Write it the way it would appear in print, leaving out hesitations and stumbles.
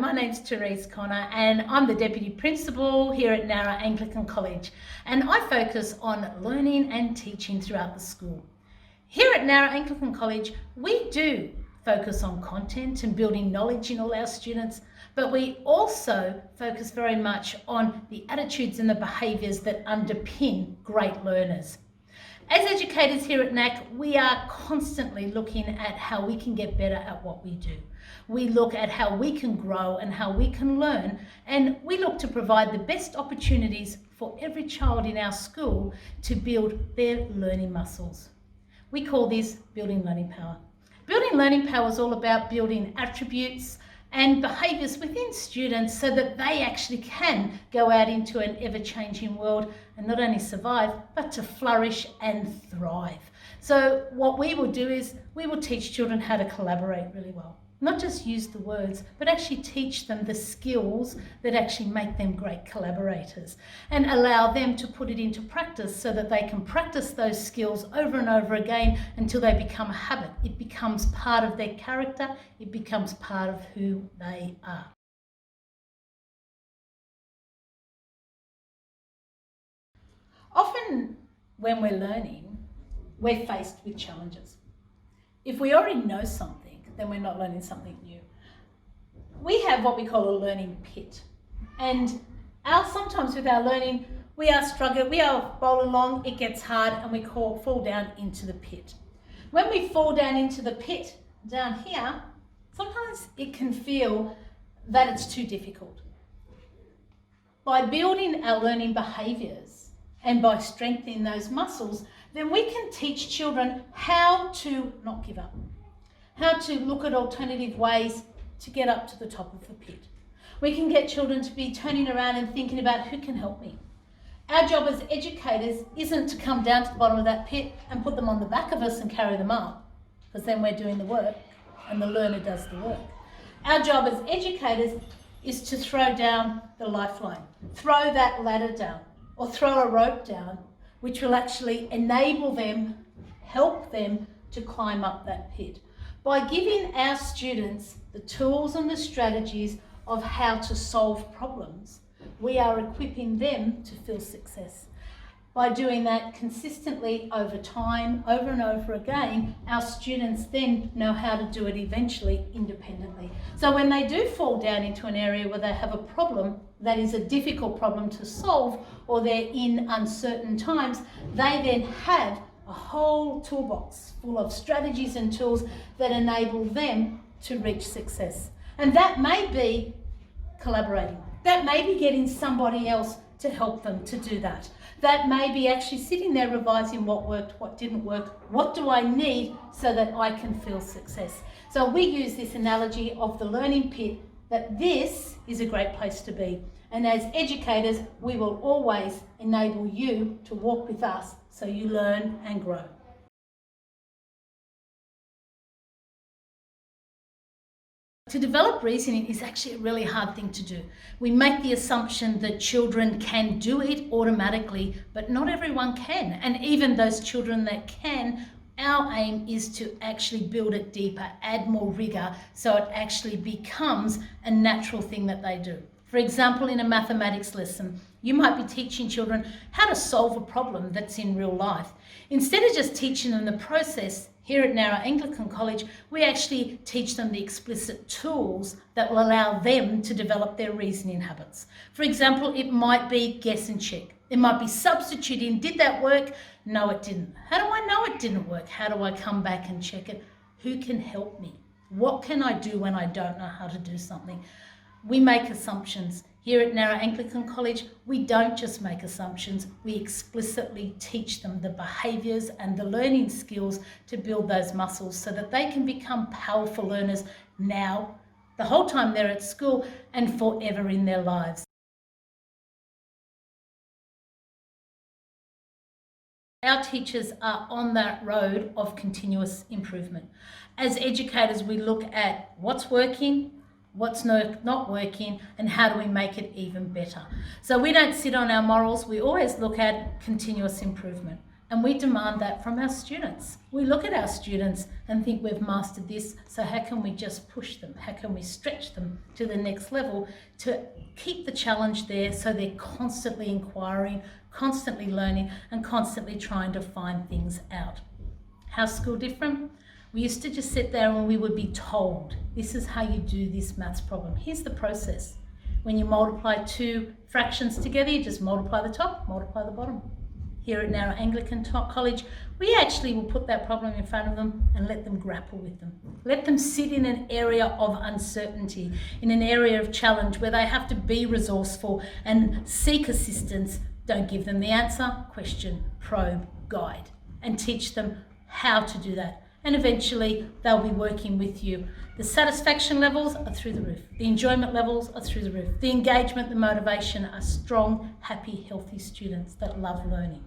my name's Therese Connor and I'm the Deputy Principal here at Nowra Anglican College, and I focus on learning and teaching throughout the school. Here at Nowra Anglican College, we do focus on content and building knowledge in all our students, but we also focus very much on the attitudes and the behaviours that underpin great learners. As educators here at NAC, we are constantly looking at how we can get better at what we do. We look at how we can grow and how we can learn, and we look to provide the best opportunities for every child in our school to build their learning muscles. We call this building learning power. Building learning power is all about building attributes and behaviours within students so that they actually can go out into an ever-changing world and not only survive, but to flourish and thrive. So what we will do is we will teach children how to collaborate really well. Not just use the words, but actually teach them the skills that actually make them great collaborators and allow them to put it into practice so that they can practice those skills over and over again until they become a habit. It becomes part of their character, it becomes part of who they are. Often when we're learning, we're faced with challenges. If we already know something, then we're not learning something new. We have what we call a learning pit. And sometimes with our learning, we are struggling, we are bowling along, it gets hard, and we fall down into the pit. When we fall down into the pit down here, sometimes it can feel that it's too difficult. By building our learning behaviours and by strengthening those muscles, then we can teach children how to not give up, how to look at alternative ways to get up to the top of the pit. We can get children to be turning around and thinking about who can help me. Our job as educators isn't to come down to the bottom of that pit and put them on the back of us and carry them up, because then we're doing the work and the learner does the work. Our job as educators is to throw down the lifeline, throw that ladder down, or throw a rope down, which will actually enable them, help them to climb up that pit. By giving our students the tools and the strategies of how to solve problems, we are equipping them to feel success. By doing that consistently over time, over and over again, our students then know how to do it eventually independently. So when they do fall down into an area where they have a problem that is a difficult problem to solve, or they're in uncertain times, they then have a whole toolbox full of strategies and tools that enable them to reach success. And that may be collaborating. That may be getting somebody else to help them to do that. That may be actually sitting there revising what worked, what didn't work, what do I need so that I can feel success. So we use this analogy of the learning pit, that this is a great place to be. And as educators, we will always enable you to walk with us so you learn and grow. To develop reasoning is actually a really hard thing to do. We make the assumption that children can do it automatically, but not everyone can. And even those children that can, our aim is to actually build it deeper, add more rigour, so it actually becomes a natural thing that they do. For example, in a mathematics lesson, you might be teaching children how to solve a problem that's in real life. Instead of just teaching them the process, here at Nowra Anglican College, we actually teach them the explicit tools that will allow them to develop their reasoning habits. For example, it might be guess and check. It might be substituting. Did that work? No, it didn't. How do I know it didn't work? How do I come back and check it? Who can help me? What can I do when I don't know how to do something? We make assumptions. Here at Nowra Anglican College, we don't just make assumptions, we explicitly teach them the behaviours and the learning skills to build those muscles so that they can become powerful learners now, the whole time they're at school, and forever in their lives. Our teachers are on that road of continuous improvement. As educators, we look at what's working, what's not working, and how do we make it even better. So we don't sit on our morals, we always look at continuous improvement. And we demand that from our students. We look at our students and think we've mastered this, so how can we just push them? How can we stretch them to the next level to keep the challenge there so they're constantly inquiring, constantly learning, and constantly trying to find things out? How's school different? We used to just sit there and we would be told, this is how you do this maths problem. Here's the process. When you multiply two fractions together, you just multiply the top, multiply the bottom. Here at Nowra Anglican College, we actually will put that problem in front of them and let them grapple with them. Let them sit in an area of uncertainty, in an area of challenge where they have to be resourceful and seek assistance. Don't give them the answer, question, probe, guide, and teach them how to do that. And eventually they'll be working with you. The satisfaction levels are through the roof. The enjoyment levels are through the roof. The engagement, the motivation are strong, happy, healthy students that love learning.